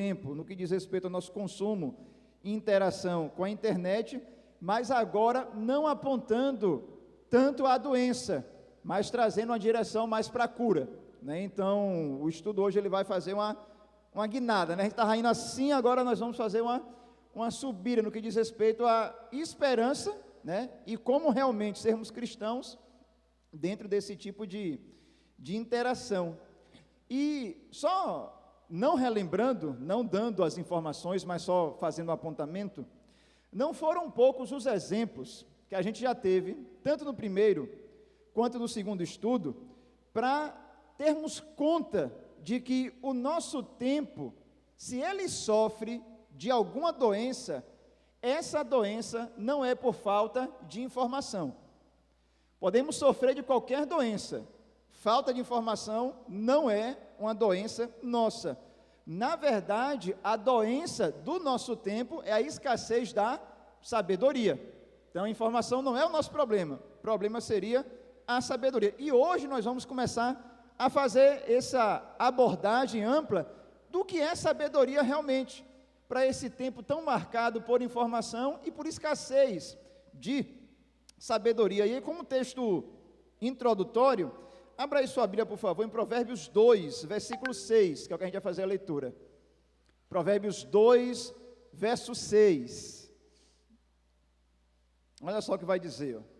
tempo, no que diz respeito ao nosso consumo e interação com a internet, mas agora não apontando tanto a doença, mas trazendo uma direção mais para a cura, né? Então, o estudo hoje ele vai fazer uma guinada, né? A gente está indo assim, agora nós vamos fazer uma subida no que diz respeito à esperança, né? E como realmente sermos cristãos dentro desse tipo de interação. E só não relembrando, não dando as informações, mas só fazendo um apontamento, não foram poucos os exemplos que a gente já teve, tanto no primeiro quanto no segundo estudo, para termos conta de que o nosso tempo, se ele sofre de alguma doença, essa doença não é por falta de informação. Podemos sofrer de qualquer doença, falta de informação não é uma doença nossa. Na verdade, a doença do nosso tempo é a escassez da sabedoria. Então, a informação não é o nosso problema seria a sabedoria. E hoje nós vamos começar a fazer essa abordagem ampla do que é sabedoria realmente, para esse tempo tão marcado por informação e por escassez de sabedoria. E aí, como texto introdutório, abra aí sua Bíblia, por favor, em Provérbios 2, versículo 6, que é o que a gente vai fazer a leitura. Provérbios 2, verso 6. Olha só o que vai dizer, ó.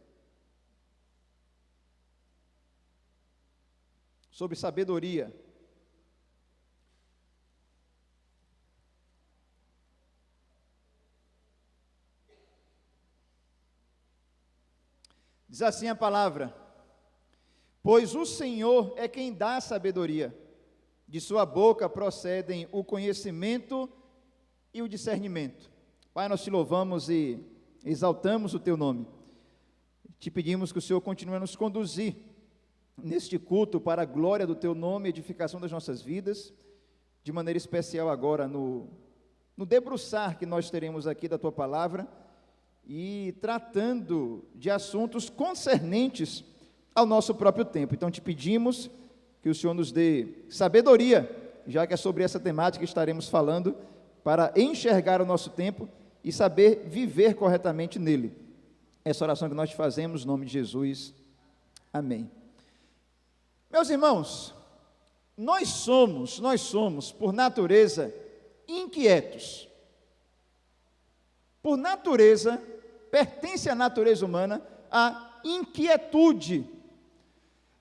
Sobre sabedoria. Diz assim a palavra: pois o Senhor é quem dá a sabedoria, de sua boca procedem o conhecimento e o discernimento. Pai, nós te louvamos e exaltamos o teu nome. Te pedimos que o Senhor continue a nos conduzir neste culto para a glória do teu nome e edificação das nossas vidas, de maneira especial agora no debruçar que nós teremos aqui da tua palavra e tratando de assuntos concernentes ao nosso próprio tempo. Então te pedimos que o Senhor nos dê sabedoria, já que é sobre essa temática que estaremos falando, para enxergar o nosso tempo e saber viver corretamente nele. Essa oração que nós te fazemos, no nome de Jesus, amém. Meus irmãos, nós somos, por natureza, inquietos. Por natureza, pertence à natureza humana a inquietude.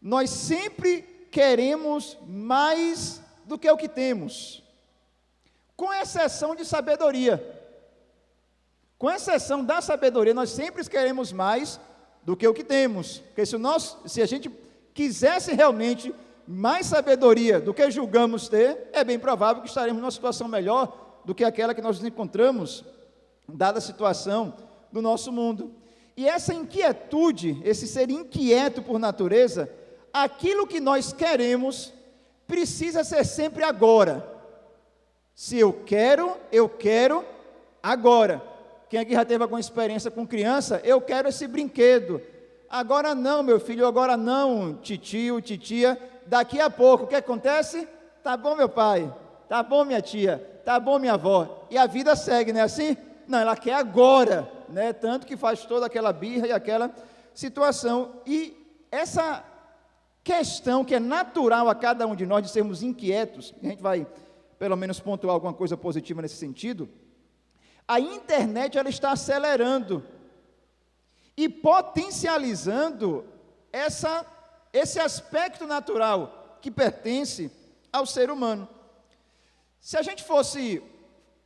Nós sempre queremos mais do que o que temos, com exceção de sabedoria. Com exceção da sabedoria, nós sempre queremos mais do que o que temos, porque se a gente quisesse realmente mais sabedoria do que julgamos ter, é bem provável que estaremos numa situação melhor do que aquela que nós nos encontramos, dada a situação do nosso mundo. E essa inquietude, esse ser inquieto por natureza, aquilo que nós queremos, precisa ser sempre agora. Se eu quero agora. Quem aqui já teve alguma experiência com criança? Eu quero esse brinquedo. Agora não, meu filho, agora não, titio, titia. Daqui a pouco, o que acontece? Tá bom, meu pai, tá bom, minha tia, tá bom, minha avó. E a vida segue, não é assim? Não, ela quer agora, né? Tanto que faz toda aquela birra e aquela situação. E essa questão que é natural a cada um de nós de sermos inquietos, a gente vai pelo menos pontuar alguma coisa positiva nesse sentido. A internet, ela está acelerando e potencializando esse aspecto natural que pertence ao ser humano. Se a gente fosse,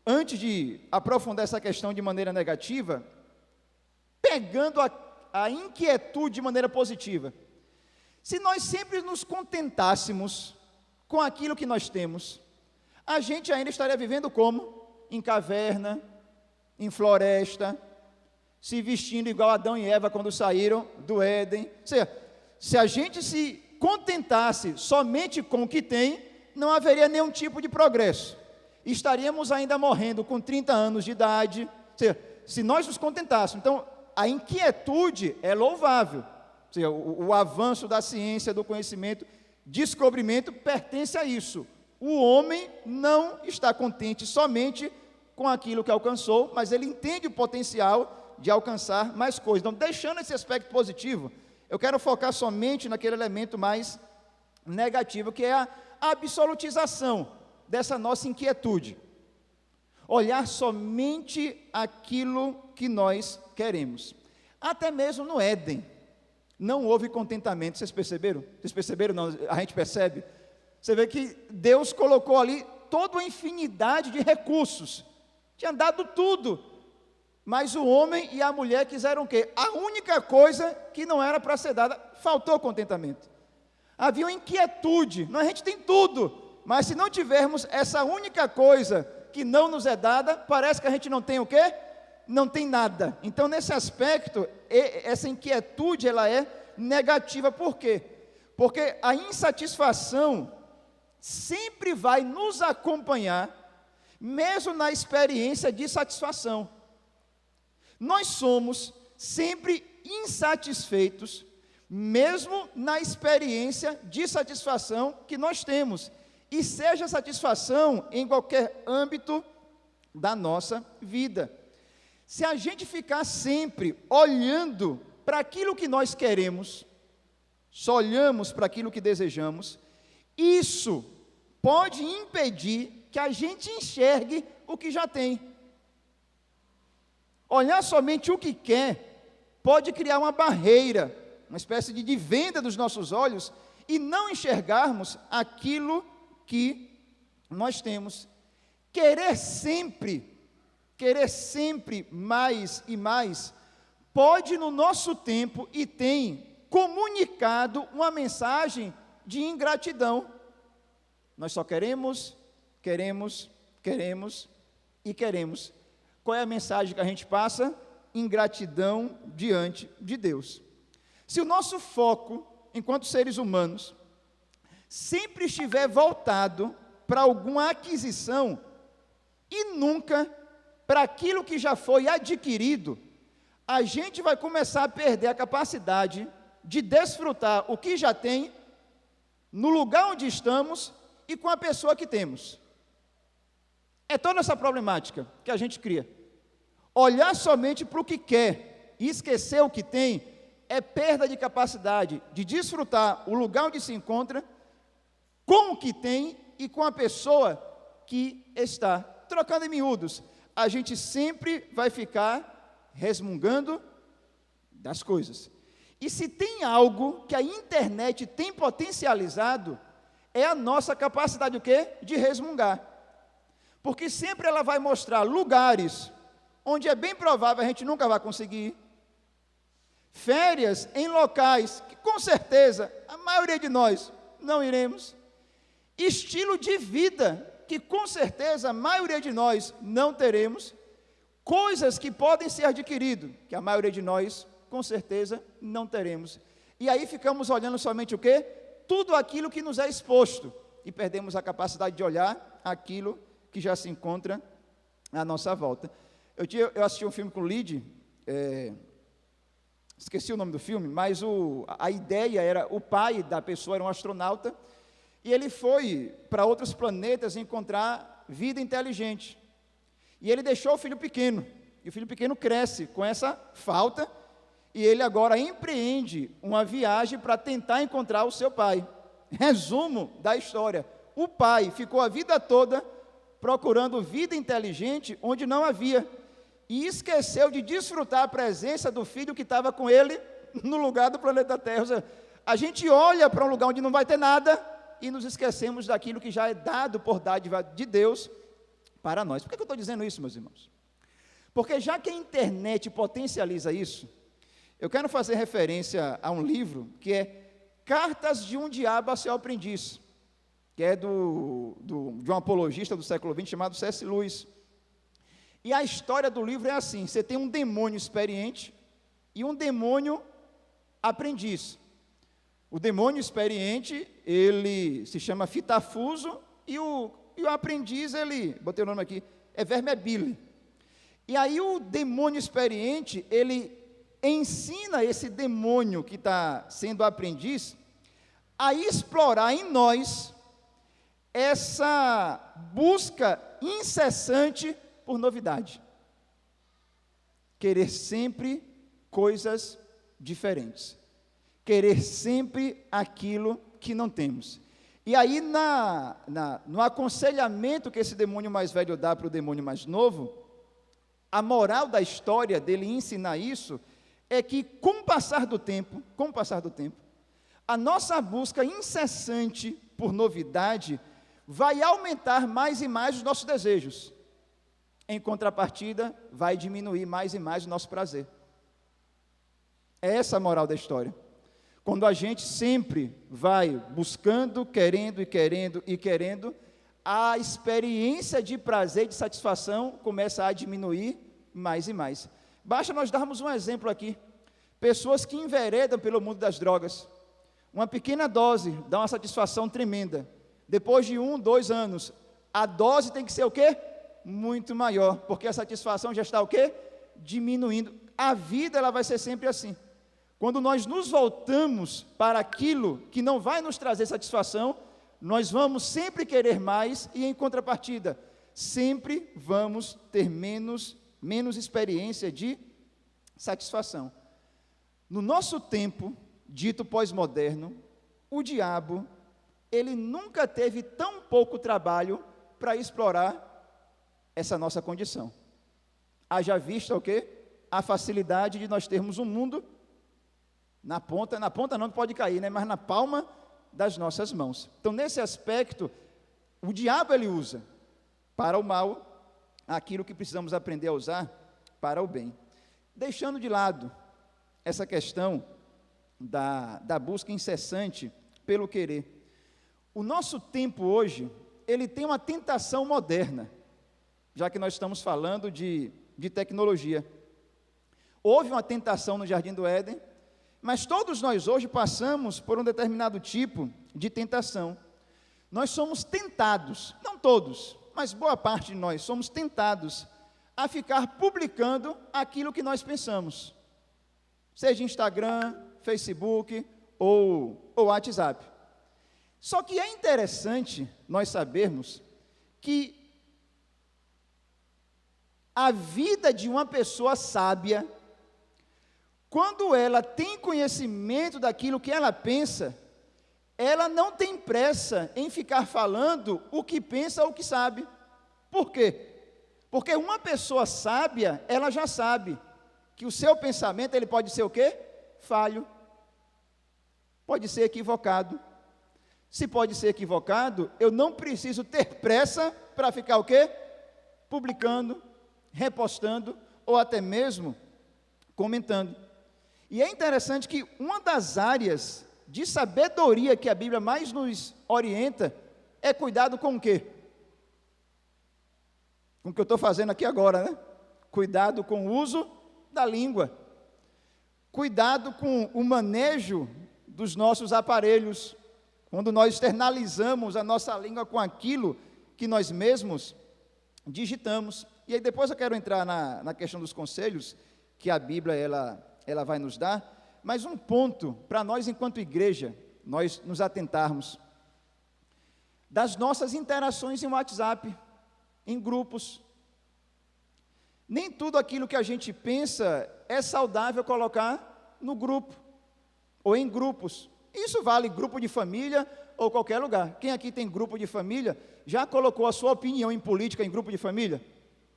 antes de aprofundar essa questão de maneira negativa, pegando a inquietude de maneira positiva, se nós sempre nos contentássemos com aquilo que nós temos, a gente ainda estaria vivendo como? Em caverna, em floresta, se vestindo igual Adão e Eva quando saíram do Éden. Ou seja, se a gente se contentasse somente com o que tem, não haveria nenhum tipo de progresso. Estaríamos ainda morrendo com 30 anos de idade. Ou seja, se nós nos contentássemos. Então, a inquietude é louvável. Ou seja, o avanço da ciência, do conhecimento, descobrimento, pertence a isso. o homem não está contente somente com aquilo que alcançou, mas ele entende o potencial de alcançar mais coisas. Então, deixando esse aspecto positivo, eu quero focar somente naquele elemento mais negativo, que é a absolutização dessa nossa inquietude. Olhar somente aquilo que nós queremos. Até mesmo no Éden, não houve contentamento. Vocês perceberam? Vocês perceberam? Não, a gente percebe. Você vê que Deus colocou ali toda uma infinidade de recursos. Tinha dado tudo. Mas o homem e a mulher quiseram o quê? A única coisa que não era para ser dada, faltou contentamento. Havia uma inquietude. Não, a gente tem tudo, mas se não tivermos essa única coisa que não nos é dada, parece que a gente não tem o quê? Não tem nada. Então, nesse aspecto, essa inquietude, ela é negativa. Por quê? Porque a insatisfação sempre vai nos acompanhar, mesmo na experiência de satisfação. Nós somos sempre insatisfeitos, mesmo na experiência de satisfação que nós temos, e seja satisfação em qualquer âmbito da nossa vida. Se a gente ficar sempre olhando para aquilo que nós queremos, só olhamos para aquilo que desejamos, isso pode impedir que a gente enxergue o que já tem. Olhar somente o que quer pode criar uma barreira, uma espécie de venda dos nossos olhos, e não enxergarmos aquilo que nós temos. Querer sempre mais e mais, pode no nosso tempo, e tem comunicado uma mensagem de ingratidão. Nós só queremos. Qual é a mensagem que a gente passa? Ingratidão diante de Deus. Se o nosso foco, enquanto seres humanos, sempre estiver voltado para alguma aquisição, e nunca para aquilo que já foi adquirido, a gente vai começar a perder a capacidade de desfrutar o que já tem, no lugar onde estamos e com a pessoa que temos. É toda essa problemática que a gente cria. Olhar somente para o que quer e esquecer o que tem, é perda de capacidade de desfrutar o lugar onde se encontra, com o que tem e com a pessoa que está. Trocando em miúdos, a gente sempre vai ficar resmungando das coisas. E se tem algo que a internet tem potencializado, é a nossa capacidade o quê? De resmungar. Porque sempre ela vai mostrar lugares onde é bem provável a gente nunca vai conseguir ir. Férias em locais que com certeza a maioria de nós não iremos. Estilo de vida que com certeza a maioria de nós não teremos. Coisas que podem ser adquiridas, que a maioria de nós com certeza não teremos. E aí ficamos olhando somente o quê? Tudo aquilo que nos é exposto, e perdemos a capacidade de olhar aquilo que já se encontra à nossa volta. Eu assisti um filme com o Lid, esqueci o nome do filme, mas a ideia era, o pai da pessoa era um astronauta, e ele foi para outros planetas encontrar vida inteligente. E ele deixou o filho pequeno, e o filho pequeno cresce com essa falta, e ele agora empreende uma viagem para tentar encontrar o seu pai. Resumo da história: o pai ficou a vida toda procurando vida inteligente onde não havia, e esqueceu de desfrutar a presença do filho que estava com ele no lugar do planeta Terra. Ou seja, a gente olha para um lugar onde não vai ter nada, e nos esquecemos daquilo que já é dado por dádiva de Deus para nós. Por que eu estou dizendo isso, meus irmãos? Porque já que a internet potencializa isso, eu quero fazer referência a um livro que é Cartas de um Diabo a Seu Aprendiz, que é de um apologista do século XX chamado C.S. Lewis. E a história do livro é assim: você tem um demônio experiente e um demônio aprendiz. O demônio experiente, ele se chama Fitafuso, e o aprendiz, botei o nome aqui, é Vermebile. E aí o demônio experiente, ele ensina esse demônio que está sendo aprendiz a explorar em nós essa busca incessante por novidade. Querer sempre coisas diferentes. Querer sempre aquilo que não temos. E aí, no aconselhamento que esse demônio mais velho dá para o demônio mais novo, a moral da história dele ensinar isso é que, com o passar do tempo, a nossa busca incessante por novidade vai aumentar mais e mais os nossos desejos. Em contrapartida, vai diminuir mais e mais o nosso prazer. É essa a moral da história. Quando a gente sempre vai buscando, querendo, a experiência de prazer, de satisfação, começa a diminuir mais e mais. Basta nós darmos um exemplo aqui. Pessoas que enveredam pelo mundo das drogas. Uma pequena dose dá uma satisfação tremenda. Depois de 1, 2 anos, a dose tem que ser o quê? Muito maior, porque a satisfação já está o quê? Diminuindo. A vida, ela vai ser sempre assim. Quando nós nos voltamos para aquilo que não vai nos trazer satisfação, nós vamos sempre querer mais e, em contrapartida, sempre vamos ter menos experiência de satisfação. No nosso tempo, dito pós-moderno, o diabo, ele nunca teve tão pouco trabalho para explorar essa nossa condição. Haja vista o quê? A facilidade de nós termos um mundo na ponta não pode cair, né? Mas na palma das nossas mãos. Então, nesse aspecto, o diabo ele usa para o mal aquilo que precisamos aprender a usar para o bem. Deixando de lado essa questão da busca incessante pelo querer. O nosso tempo hoje, ele tem uma tentação moderna, já que nós estamos falando de tecnologia. Houve uma tentação no Jardim do Éden, mas todos nós hoje passamos por um determinado tipo de tentação. Nós somos tentados, não todos, mas boa parte de nós somos tentados a ficar publicando aquilo que nós pensamos, seja Instagram, Facebook ou WhatsApp. Só que é interessante nós sabermos que a vida de uma pessoa sábia, quando ela tem conhecimento daquilo que ela pensa, ela não tem pressa em ficar falando o que pensa ou o que sabe. Por quê? Porque uma pessoa sábia, ela já sabe que o seu pensamento, ele pode ser o quê? Falho. Pode ser equivocado. Se pode ser equivocado, eu não preciso ter pressa para ficar o quê? Publicando, repostando ou até mesmo comentando. E é interessante que uma das áreas de sabedoria que a Bíblia mais nos orienta é cuidado com o quê? Com o que eu estou fazendo aqui agora, né? Cuidado com o uso da língua. Cuidado com o manejo dos nossos aparelhos. Quando nós externalizamos a nossa língua com aquilo que nós mesmos digitamos. E aí depois eu quero entrar na questão dos conselhos que a Bíblia ela vai nos dar, mas um ponto para nós enquanto igreja, nós nos atentarmos, das nossas interações em WhatsApp, em grupos. Nem tudo aquilo que a gente pensa é saudável colocar no grupo, ou em grupos. Isso vale grupo de família ou qualquer lugar. Quem aqui tem grupo de família, já colocou a sua opinião em política em grupo de família?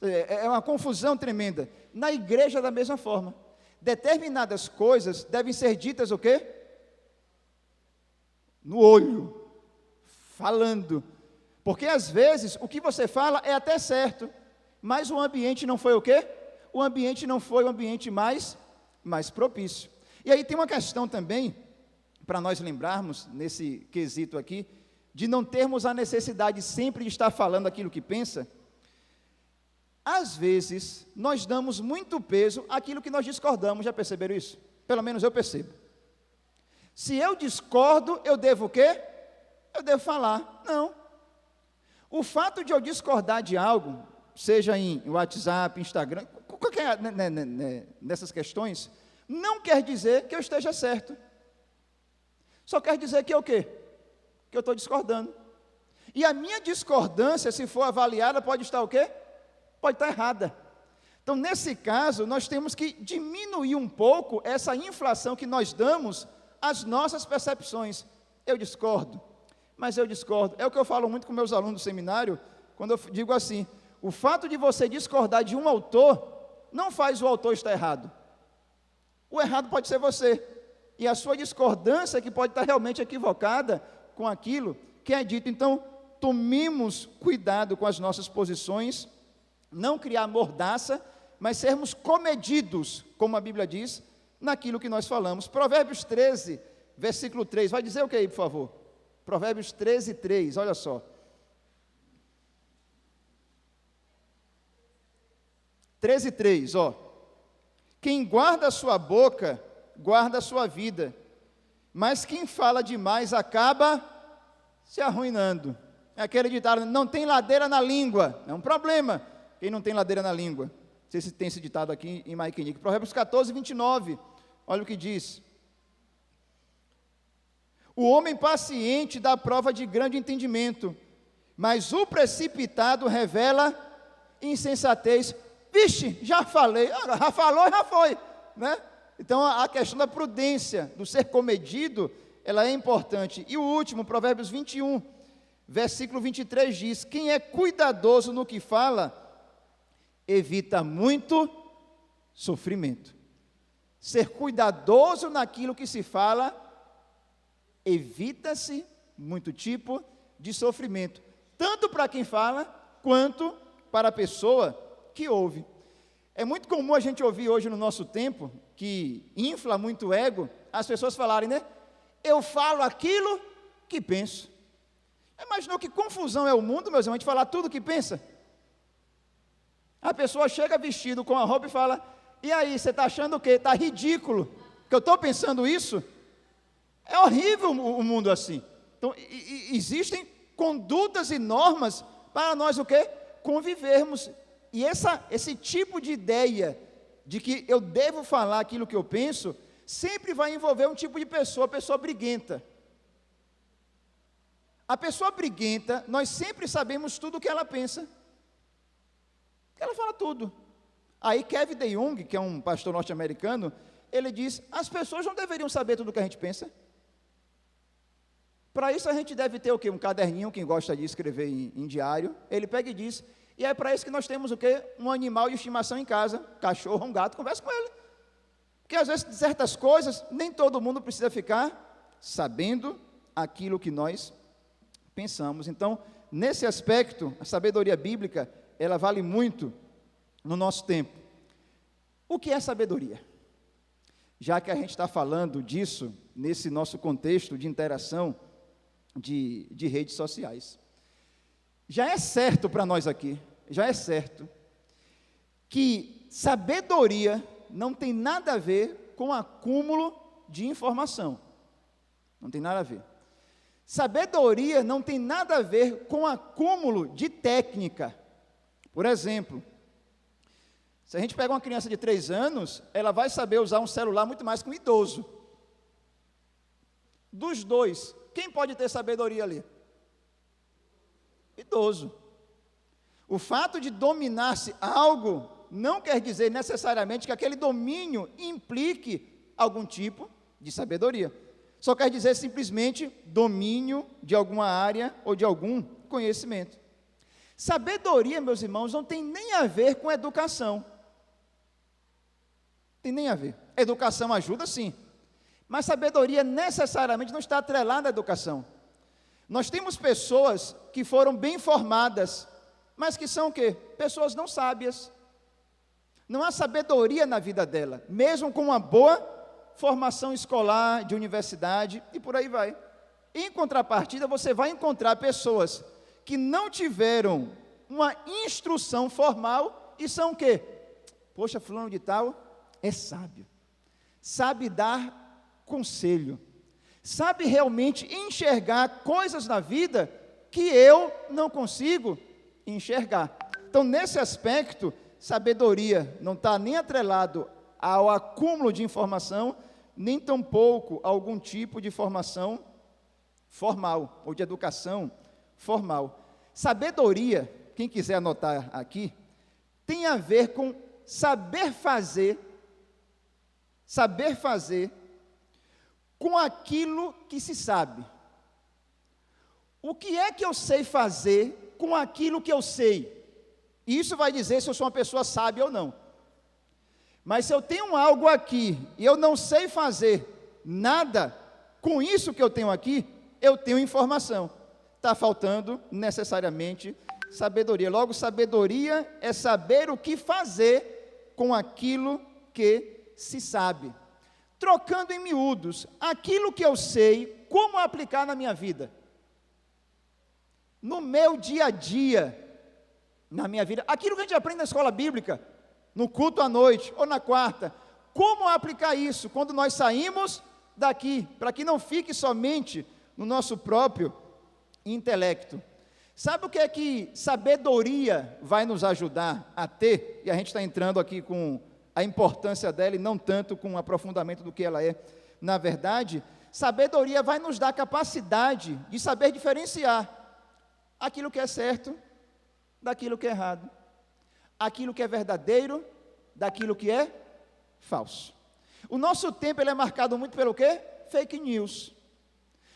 É uma confusão tremenda. Na igreja da mesma forma. Determinadas coisas devem ser ditas o quê? No olho, falando. Porque às vezes o que você fala é até certo, mas o ambiente não foi o quê? O ambiente não foi o ambiente mais propício. E aí tem uma questão também, para nós lembrarmos, nesse quesito aqui, de não termos a necessidade sempre de estar falando aquilo que pensa. Às vezes, nós damos muito peso àquilo que nós discordamos, já perceberam isso? Pelo menos eu percebo. Se eu discordo, eu devo o quê? Eu devo falar. Não. O fato de eu discordar de algo, seja em WhatsApp, Instagram, qualquer nessas questões, não quer dizer que eu esteja certo. Só quer dizer que é o quê? Que eu estou discordando. E a minha discordância, se for avaliada, pode estar o quê? Pode estar errada. Então, nesse caso, nós temos que diminuir um pouco essa inflação que nós damos às nossas percepções. Eu discordo, mas eu discordo. É o que eu falo muito com meus alunos do seminário, quando eu digo assim: o fato de você discordar de um autor, não faz o autor estar errado. O errado pode ser você. E a sua discordância que pode estar realmente equivocada com aquilo que é dito. Então, tomemos cuidado com as nossas posições, não criar mordaça, mas sermos comedidos, como a Bíblia diz, naquilo que nós falamos. Provérbios 13, versículo 3, vai dizer o que aí, por favor? Provérbios 13, 3, olha só. 13, 3, ó. Quem guarda a sua boca, guarda a sua vida, mas quem fala demais acaba se arruinando. É aquele ditado, não tem ladeira na língua. É um problema quem não tem ladeira na língua. Não sei se tem esse ditado aqui em Maiquinique. Provérbios 14, 29, olha o que diz. O homem paciente dá prova de grande entendimento, mas o precipitado revela insensatez. Vixe, já falei, já falou, já foi, né? Então, a questão da prudência, do ser comedido, ela é importante. E o último, Provérbios 21, versículo 23 diz, quem é cuidadoso no que fala, evita muito sofrimento. Ser cuidadoso naquilo que se fala, evita-se muito tipo de sofrimento, tanto para quem fala, quanto para a pessoa que ouve. É muito comum a gente ouvir hoje no nosso tempo, que infla muito o ego, as pessoas falarem, né? Eu falo aquilo que penso. Imaginou que confusão é o mundo, meus irmãos, a gente falar tudo o que pensa? A pessoa chega vestido com a roupa e fala, e aí, você está achando o quê? Está ridículo, que eu estou pensando isso? É horrível o mundo assim. Então, existem condutas e normas para nós o quê? Convivermos. E esse tipo de ideia de que eu devo falar aquilo que eu penso, sempre vai envolver um tipo de pessoa, a pessoa briguenta. A pessoa briguenta, nós sempre sabemos tudo o que ela pensa. Ela fala tudo. Aí Kevin DeYoung, que é um pastor norte-americano, ele diz, as pessoas não deveriam saber tudo o que a gente pensa. Para isso a gente deve ter o quê? Um caderninho, quem gosta de escrever em diário, ele pega e diz, e é para isso que nós temos o quê? Um animal de estimação em casa, cachorro, um gato, conversa com ele. Porque às vezes certas coisas, nem todo mundo precisa ficar sabendo aquilo que nós pensamos. Então, nesse aspecto, a sabedoria bíblica, ela vale muito no nosso tempo. O que é sabedoria? Já que a gente está falando disso, nesse nosso contexto de interação de redes sociais. Já é certo para nós aqui, já é certo, que sabedoria não tem nada a ver com acúmulo de informação. Não tem nada a ver. Sabedoria não tem nada a ver com acúmulo de técnica. Por exemplo, se a gente pega uma criança de 3 anos, ela vai saber usar um celular muito mais que um idoso. Dos dois, quem pode ter sabedoria ali? Idoso. O fato de dominar-se algo não quer dizer necessariamente que aquele domínio implique algum tipo de sabedoria. Só quer dizer simplesmente domínio de alguma área ou de algum conhecimento. Sabedoria, meus irmãos, não tem nem a ver com educação. Tem nem a ver. Educação ajuda, sim. Mas sabedoria necessariamente não está atrelada à educação. Nós temos pessoas que foram bem formadas, mas que são o quê? Pessoas não sábias. Não há sabedoria na vida dela, mesmo com uma boa formação escolar, de universidade, e por aí vai. Em contrapartida, você vai encontrar pessoas que não tiveram uma instrução formal e são o quê? Poxa, fulano de tal é sábio, sabe dar conselho, sabe realmente enxergar coisas na vida que eu não consigo enxergar. Então, nesse aspecto, sabedoria não está nem atrelado ao acúmulo de informação, nem tampouco a algum tipo de formação formal, ou de educação formal. Sabedoria, quem quiser anotar aqui, tem a ver com saber fazer com aquilo que se sabe. O que é que eu sei fazer com aquilo que eu sei? Isso vai dizer se eu sou uma pessoa sábia ou não. Mas se eu tenho algo aqui e eu não sei fazer nada com isso que eu tenho aqui, eu tenho informação. Está faltando necessariamente sabedoria. Logo, sabedoria é saber o que fazer com aquilo que se sabe. Trocando em miúdos, aquilo que eu sei, como aplicar na minha vida. No meu dia a dia, na minha vida, aquilo que a gente aprende na escola bíblica, no culto à noite ou na quarta, como aplicar isso quando nós saímos daqui, para que não fique somente no nosso próprio intelecto. Sabe o que é que sabedoria vai nos ajudar a ter? E a gente está entrando aqui com a importância dela e não tanto com o aprofundamento do que ela é. Na verdade, sabedoria vai nos dar a capacidade de saber diferenciar aquilo que é certo daquilo que é errado, aquilo que é verdadeiro daquilo que é falso. O nosso tempo ele é marcado muito pelo quê? Fake news.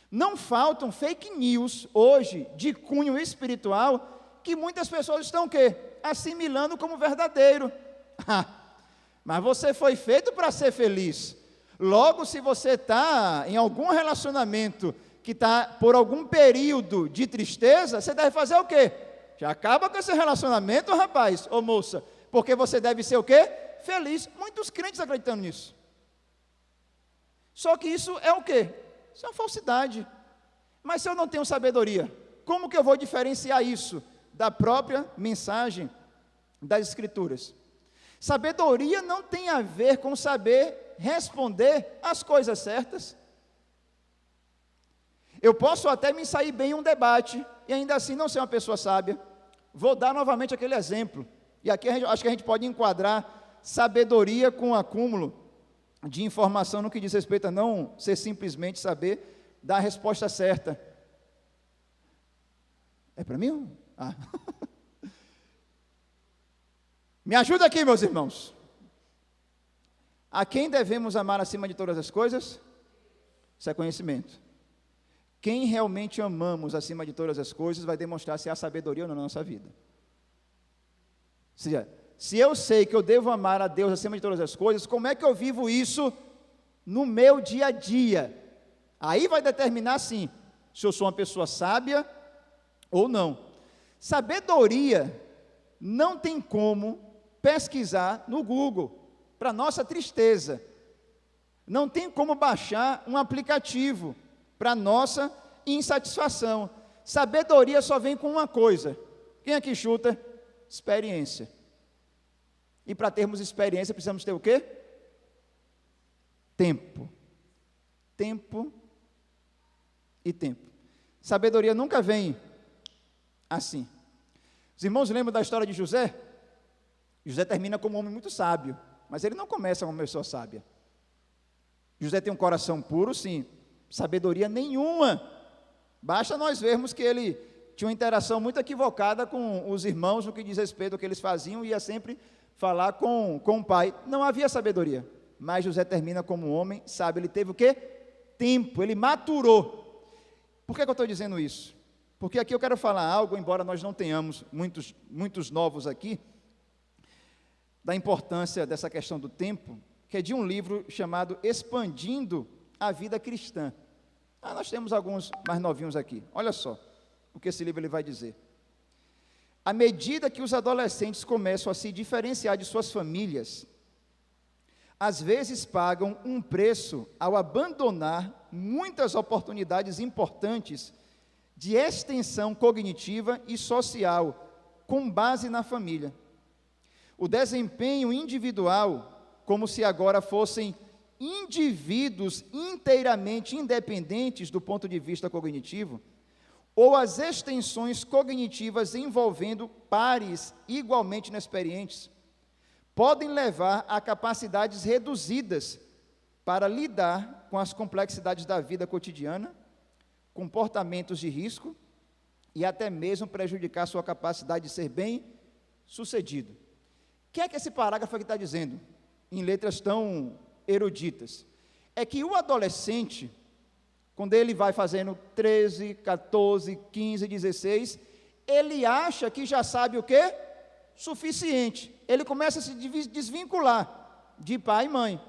Não faltam fake news hoje de cunho espiritual que muitas pessoas estão o quê? Assimilando como verdadeiro. Mas você foi feito para ser feliz. Logo, se você está em algum relacionamento que está por algum período de tristeza, você deve fazer o quê? Já acaba com esse relacionamento, rapaz, ou moça, porque você deve ser o quê? Feliz. Muitos crentes acreditando nisso. Só que isso é o quê? Isso é uma falsidade. Mas se eu não tenho sabedoria, como que eu vou diferenciar isso da própria mensagem das Escrituras? Sabedoria não tem a ver com saber responder as coisas certas. Eu posso até me sair bem em um debate e ainda assim não ser uma pessoa sábia. Vou dar novamente aquele exemplo. E aqui acho que a gente pode enquadrar sabedoria com acúmulo de informação no que diz respeito a não ser simplesmente saber dar a resposta certa. É para mim? Ah. Me ajuda aqui, meus irmãos. A quem devemos amar acima de todas as coisas? Isso é conhecimento. Quem realmente amamos acima de todas as coisas vai demonstrar se há sabedoria ou não na nossa vida. Ou seja, se eu sei que eu devo amar a Deus acima de todas as coisas, como é que eu vivo isso no meu dia a dia? Aí vai determinar, sim, se eu sou uma pessoa sábia ou não. Sabedoria não tem como pesquisar no Google, para nossa tristeza. Não tem como baixar um aplicativo, para nossa insatisfação. Sabedoria só vem com uma coisa. Quem aqui chuta? Experiência. E para termos experiência, precisamos ter o quê? Tempo. Tempo e tempo. Sabedoria nunca vem assim. Os irmãos lembram da história de José? José termina como um homem muito sábio, mas ele não começa como uma pessoa sábia. José tem um coração puro, sim, sabedoria nenhuma. Basta nós vermos que ele tinha uma interação muito equivocada com os irmãos no que diz respeito ao que eles faziam, e ia sempre falar com o pai. Não havia sabedoria, mas José termina como um homem sábio. Ele teve o quê? Tempo, ele maturou. Por que eu estou dizendo isso? Porque aqui eu quero falar algo, embora nós não tenhamos muitos novos aqui, da importância dessa questão do tempo, que é de um livro chamado Expandindo a Vida Cristã. Nós temos alguns mais novinhos aqui. Olha só o que esse livro ele vai dizer. À medida que os adolescentes começam a se diferenciar de suas famílias, às vezes pagam um preço ao abandonar muitas oportunidades importantes de extensão cognitiva e social com base na família. O desempenho individual, como se agora fossem indivíduos inteiramente independentes do ponto de vista cognitivo, ou as extensões cognitivas envolvendo pares igualmente inexperientes, podem levar a capacidades reduzidas para lidar com as complexidades da vida cotidiana, comportamentos de risco e até mesmo prejudicar sua capacidade de ser bem-sucedido. O que é que esse parágrafo aqui está dizendo, em letras tão eruditas? É que o adolescente, quando ele vai fazendo 13, 14, 15, 16, ele acha que já sabe o quê? Suficiente. Ele começa a se desvincular de pai e mãe.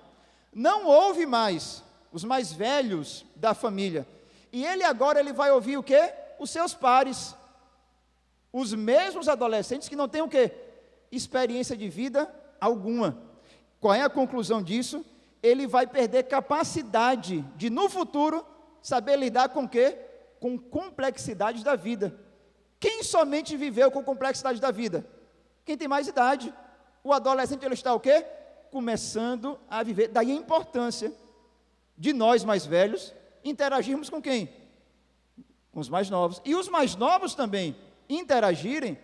Não ouve mais os mais velhos da família. E ele agora vai ouvir o quê? Os seus pares. Os mesmos adolescentes que não têm o quê? Experiência de vida alguma. Qual é a conclusão disso? Ele vai perder capacidade de, no futuro, saber lidar com o quê? Com complexidades da vida. Quem somente viveu com complexidade da vida? Quem tem mais idade. O adolescente, ele está o quê? Começando a viver. Daí a importância de nós mais velhos interagirmos com quem? Com os mais novos. E os mais novos também interagirem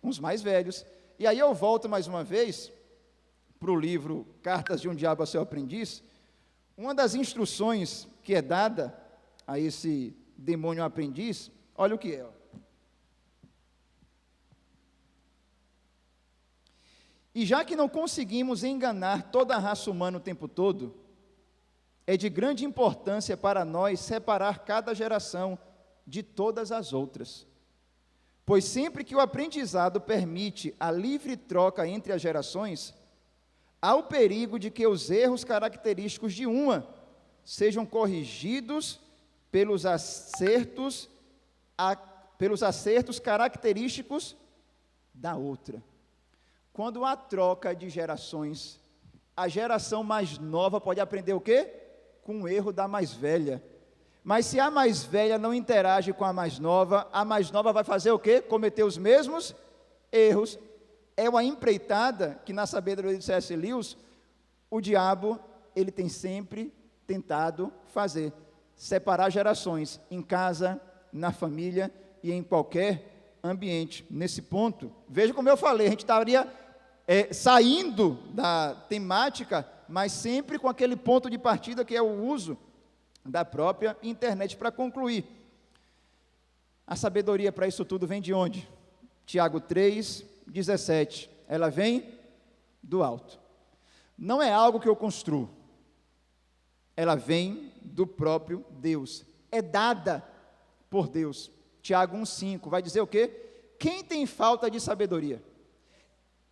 com os mais velhos. E aí eu volto mais uma vez para o livro Cartas de um Diabo a Seu Aprendiz. Uma das instruções que é dada a esse demônio aprendiz, olha o que é. Ó. E já que não conseguimos enganar toda a raça humana o tempo todo, é de grande importância para nós separar cada geração de todas as outras. Pois sempre que o aprendizado permite a livre troca entre as gerações, há o perigo de que os erros característicos de uma sejam corrigidos pelos acertos característicos da outra. Quando há troca de gerações, a geração mais nova pode aprender o quê? Com o erro da mais velha. Mas se a mais velha não interage com a mais nova vai fazer o quê? Cometer os mesmos erros. É uma empreitada que, na sabedoria de C.S. Lewis, o diabo, ele tem sempre tentado fazer. Separar gerações, em casa, na família e em qualquer ambiente. Nesse ponto, veja como eu falei, a gente estaria saindo da temática, mas sempre com aquele ponto de partida que é o uso da própria internet. Para concluir, a sabedoria para isso tudo vem de onde? Tiago 3:17, ela vem do alto. Não é algo que eu construo, ela vem do próprio Deus, é dada por Deus. Tiago 1:5 vai dizer o quê? Quem tem falta de sabedoria?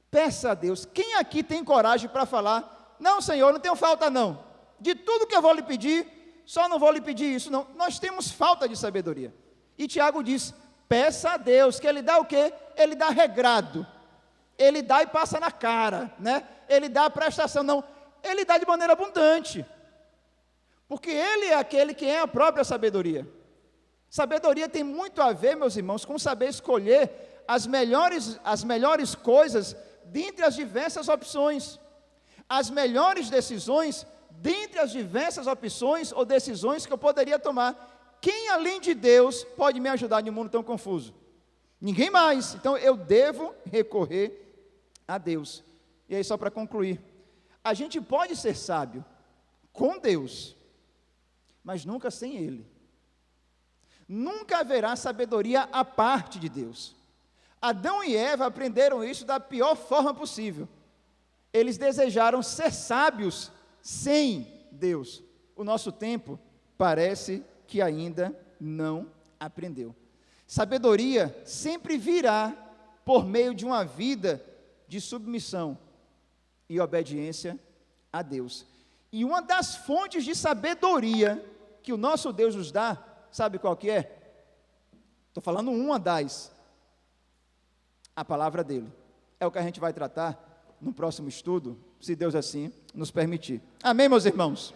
Peça a Deus. Quem aqui tem coragem para falar, não, Senhor, não tenho falta não, de tudo que eu vou lhe pedir, só não vou lhe pedir isso, não. Nós temos falta de sabedoria. E Tiago diz, peça a Deus, que Ele dá o quê? Ele dá regrado, Ele dá e passa na cara, né? Ele dá a prestação, não, Ele dá de maneira abundante, porque Ele é aquele que é a própria sabedoria. Sabedoria tem muito a ver, meus irmãos, com saber escolher as melhores coisas dentre as diversas opções, as melhores decisões dentre as diversas opções ou decisões que eu poderia tomar. Quem além de Deus pode me ajudar em um mundo tão confuso? Ninguém mais. Então eu devo recorrer a Deus. E aí, só para concluir, a gente pode ser sábio com Deus, mas nunca sem Ele. Nunca haverá sabedoria à parte de Deus. Adão e Eva aprenderam isso da pior forma possível. Eles desejaram ser sábios sem Deus. O nosso tempo parece que ainda não aprendeu. Sabedoria sempre virá por meio de uma vida de submissão e obediência a Deus. E uma das fontes de sabedoria que o nosso Deus nos dá, sabe qual que é? Estou falando uma das. A palavra dele. É o que a gente vai tratar no próximo estudo, se Deus assim nos permitir. Amém, meus irmãos?